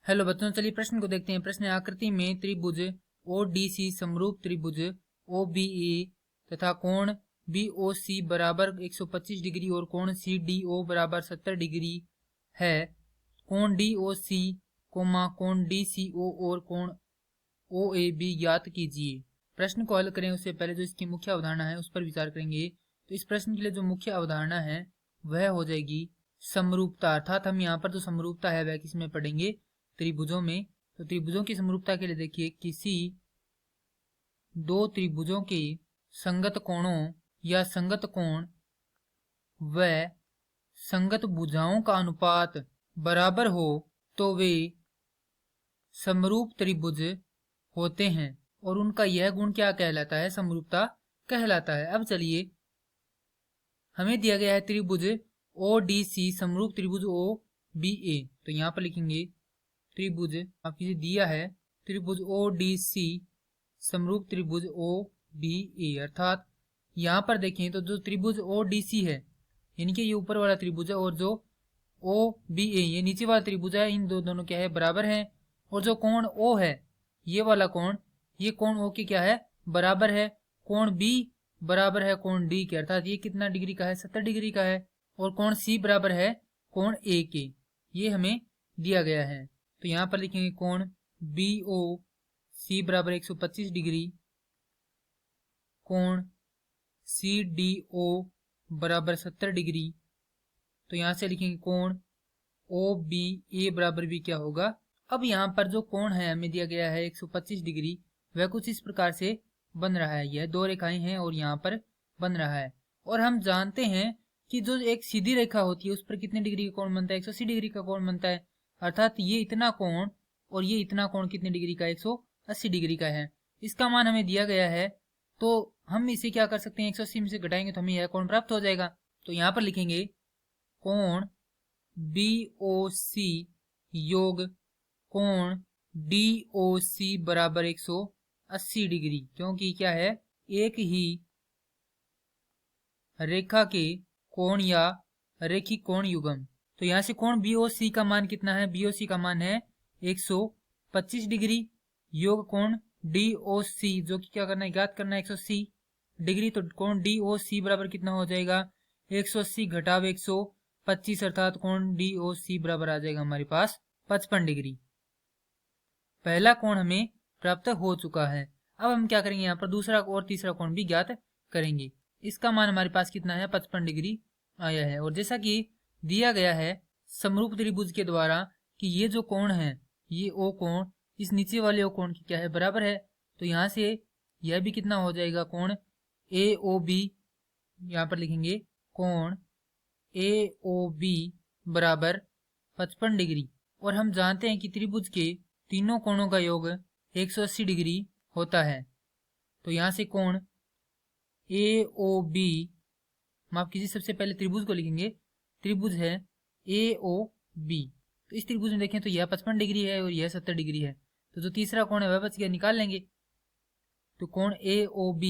Hello बच्चों, चलिए प्रश्न को देखते हैं। प्रश्न आकृति में त्रिभुज ओडीसी समरूप त्रिभुज ओबीए तथा कोण बीओसी बराबर 125 डिग्री और कोण सीडीओ बराबर 70 डिग्री है। कोण डीओसी कोण डीसीओ और कोण ओएबी ज्ञात कीजिए। प्रश्न को हल करें उससे पहले जो इसकी मुख्य अवधारणा है उस पर विचार करेंगे। तो इस प्रश्न के लिए जो मुख्य अवधारणा है वह हो जाएगी समरूपता। अर्थात हम यहाँ पर जो समरूपता है वह किसमें पढ़ेंगे? त्रिभुजों में। तो त्रिभुजों की समरूपता के लिए देखिए, किसी दो त्रिभुजों के संगत कोणों या संगत कोण व संगत भुजाओं का अनुपात बराबर हो तो वे समरूप त्रिभुज होते हैं और उनका यह गुण क्या कहलाता है? समरूपता कहलाता है। अब चलिए, हमें दिया गया है त्रिभुज ओडीसी समरूप त्रिभुज ओबीए। तो यहाँ पर लिखेंगे त्रिभुज आपको दिया है त्रिभुज ओडीसी समरूप त्रिभुज ओबीए। अर्थात यहाँ पर देखें तो जो त्रिभुज ओडीसी है यानी कि ये ऊपर वाला त्रिभुज है और जो ओबीए ये नीचे वाला त्रिभुज है, इन दोनों क्या है? बराबर है। और जो कोण ओ है ये वाला कोण, ये कोण ओ के क्या है? बराबर है। कोण बी बराबर है कोण डी के, अर्थात ये कितना डिग्री का है? 70 डिग्री का है। और कोण सी बराबर है कोण ए के, ये हमें दिया गया है। तो यहाँ पर लिखेंगे कोण बी ओ सी बराबर 125 डिग्री, कोण सी डी ओ बराबर 70 डिग्री। तो यहाँ से लिखेंगे कोण ओ बी ए बराबर भी क्या होगा? अब यहाँ पर जो कोण है हमें दिया गया है 125 डिग्री, वह कुछ इस प्रकार से बन रहा है। यह दो रेखाएं हैं और यहाँ पर बन रहा है। और हम जानते हैं कि जो एक सीधी रेखा होती है उस पर कितने डिग्री का कोण बनता है? 180 डिग्री का कोण बनता है। अर्थात ये इतना कोण और ये इतना कोण कितने डिग्री का? 180 डिग्री का है। इसका मान हमें दिया गया है, तो हम इसे क्या कर सकते हैं? 180 में से घटाएंगे तो हमें यह कोण प्राप्त हो जाएगा। तो यहाँ पर लिखेंगे कोण BOC योग कोण DOC बराबर 180 डिग्री, क्योंकि क्या है? एक ही रेखा के कोण या रेखिक कोण युग्म। तो यहाँ से कोण BOC का मान कितना है? BOC का मान है 125 डिग्री योग कोण DOC जो कि क्या करना है? ज्ञात करना है 180 डिग्री। तो कोण DOC बराबर कितना हो जाएगा? 180 घटाव 125, अर्थात कोण DOC बराबर आ जाएगा हमारे पास 55 डिग्री। पहला कोण हमें प्राप्त हो चुका है। अब हम क्या करेंगे? यहाँ पर दूसरा और तीसरा कोण भी ज्ञात करेंगे। इसका मान हमारे पास कितना है? 55 डिग्री आया है। और जैसा कि दिया गया है समरूप त्रिभुज के द्वारा कि ये जो कोण है ये ओ कोण इस नीचे वाले ओ कोण की क्या है? बराबर है। तो यहाँ से यह भी कितना हो जाएगा? कोण AOB, यहाँ पर लिखेंगे कोण AOB बराबर 55 डिग्री। और हम जानते हैं कि त्रिभुज के तीनों कोणों का योग 180 डिग्री होता है। तो यहाँ से कोण AOB, माफ कीजिए, सबसे पहले त्रिभुज को लिखेंगे। त्रिभुज है AOB, तो इस त्रिभुज में देखें तो यह 55 डिग्री है और यह 70 डिग्री है। तो जो तीसरा कोण है वह बच गया, निकाल लेंगे। तो कोण AOB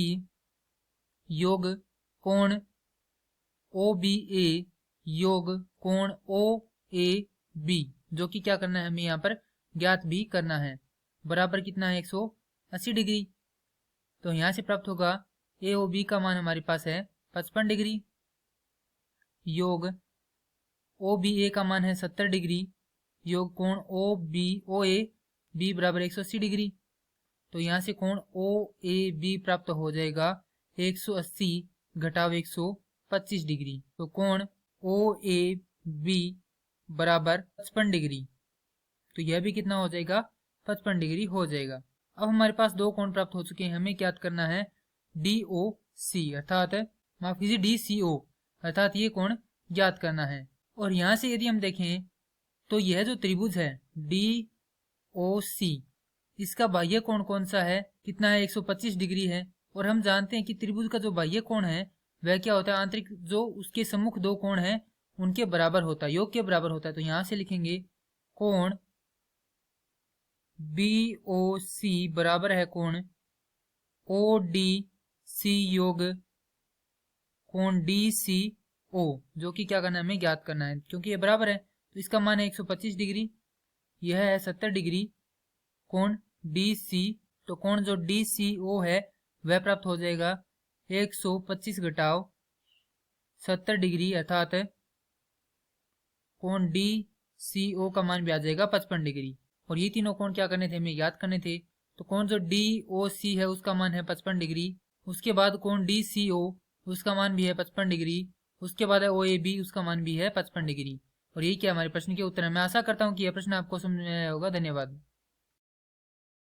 योग कोण OBA योग कोण OAB, जो कि क्या करना है? हमें यहाँ पर ज्ञात भी करना है। बराबर कितना है? 180 डिग्री। तो यहाँ से प्राप्त होगा AOB का मान हमारे पास है 55 डिग्री योग OBA का मान है 70 डिग्री योग कोण OAB बराबर 180 डिग्री। तो यहाँ से कोण OAB प्राप्त हो जाएगा 180 घटाव 125 डिग्री। तो कोण OAB बराबर 55 डिग्री। तो यह भी कितना हो जाएगा? 55 डिग्री हो जाएगा। अब हमारे पास दो कोण प्राप्त हो चुके हैं। हमें ज्ञात करना है DOC, अर्थात माफ कीजिए DCO, अर्थात ये कोण ज्ञात करना है। और यहाँ से यदि हम देखें तो यह जो त्रिभुज है DOC, इसका बाह्य कोण कौन सा है? कितना है? 125 डिग्री है। और हम जानते हैं कि त्रिभुज का जो बाह्य कोण है वह क्या होता है? आंतरिक जो उसके सम्मुख दो कोण है उनके बराबर होता है, योग के बराबर होता है। तो यहाँ से लिखेंगे कोण BOC बराबर है कोण ODC योग कोण DCO, जो कि क्या करना है? हमें ज्ञात करना है। क्योंकि ये बराबर है तो इसका मान है 125 डिग्री यह है 70 डिग्री कोण डी सी। तो कोण जो डी सी ओ है वह प्राप्त हो जाएगा 125 घटाव 70 डिग्री, अर्थात कोण डी सी ओ का मान भी आ जाएगा 55 डिग्री। और ये तीनों कोण क्या करने थे, हमें याद करने थे। तो कोण जो डी ओ सी है उसका मान है 55 डिग्री। उसके बाद कोण डी सी ओ उसका मान भी है 55 डिग्री। उसके बाद है ओ ए बी, उसका मान भी है 55 डिग्री। और यही क्या हमारे प्रश्न के उत्तर है। मैं आशा करता हूँ कि यह प्रश्न आपको समझ में आया होगा। धन्यवाद।